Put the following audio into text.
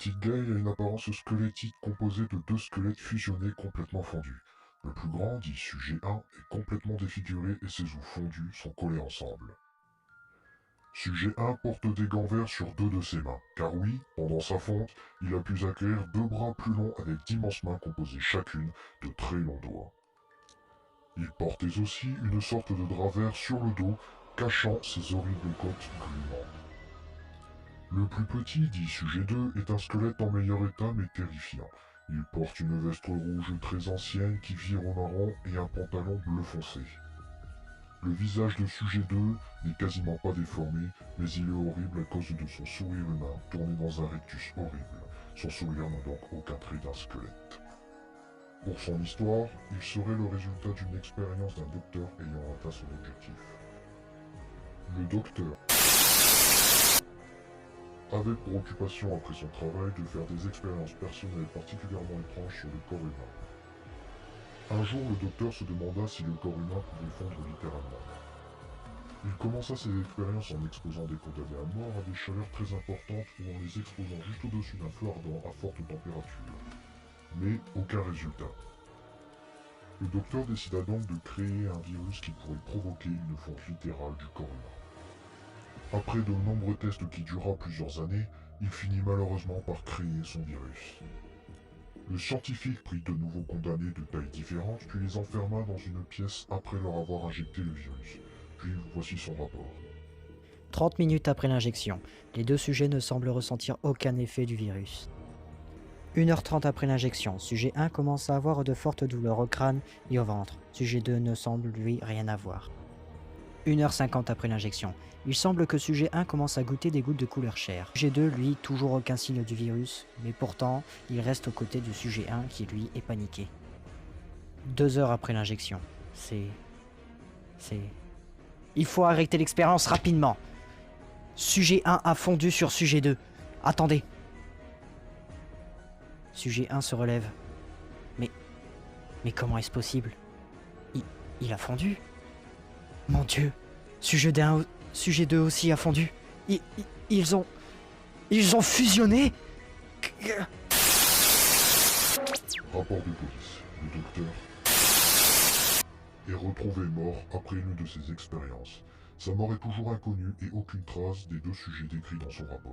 Stick Guy a une apparence squelettique composée de deux squelettes fusionnés complètement fondus. Le plus grand, dit Sujet 1, est complètement défiguré et ses os fondus sont collés ensemble. Sujet 1 porte des gants verts sur deux de ses mains, car oui, pendant sa fonte, il a pu acquérir deux bras plus longs avec d'immenses mains composées chacune de très longs doigts. Il portait aussi une sorte de drap vert sur le dos, cachant ses horribles côtes gluantes. Le plus petit, dit Sujet 2, est un squelette en meilleur état mais terrifiant. Il porte une veste rouge très ancienne qui vire au marron et un pantalon bleu foncé. Le visage de Sujet 2 n'est quasiment pas déformé, mais il est horrible à cause de son sourire humain tourné dans un rectus horrible. Son sourire n'a donc aucun trait d'un squelette. Pour son histoire, il serait le résultat d'une expérience d'un docteur ayant atteint son objectif. Le docteur avait pour occupation après son travail de faire des expériences personnelles particulièrement étranges sur le corps humain. Un jour, le docteur se demanda si le corps humain pouvait fondre littéralement. Il commença ses expériences en exposant des condamnés à mort à des chaleurs très importantes ou en les exposant juste au-dessus d'un feu ardent à forte température. Mais aucun résultat. Le docteur décida donc de créer un virus qui pourrait provoquer une fonte littérale du corps humain. Après de nombreux tests qui dura plusieurs années, il finit malheureusement par créer son virus. Le scientifique prit de nouveaux condamnés de tailles différentes, puis les enferma dans une pièce après leur avoir injecté le virus. Puis voici son rapport. 30 minutes après l'injection, les deux sujets ne semblent ressentir aucun effet du virus. 1h30 après l'injection, sujet 1 commence à avoir de fortes douleurs au crâne et au ventre. Sujet 2 ne semble lui rien avoir. 1h50 après l'injection, il semble que sujet 1 commence à goûter des gouttes de couleur chair. Sujet 2, lui, toujours aucun signe du virus, mais pourtant, il reste aux côtés du sujet 1 qui, lui, est paniqué. 2 heures après l'injection, Il faut arrêter l'expérience rapidement. Sujet 1 a fondu sur sujet 2. Attendez. Sujet 1 se relève. Mais comment est-ce possible? Il a fondu? Mon Dieu. Sujet 2 aussi a fondu. Ils ont fusionné? Rapport de police. Le docteur est retrouvé mort après une de ses expériences. Sa mort est toujours inconnue et aucune trace des deux sujets décrits dans son rapport.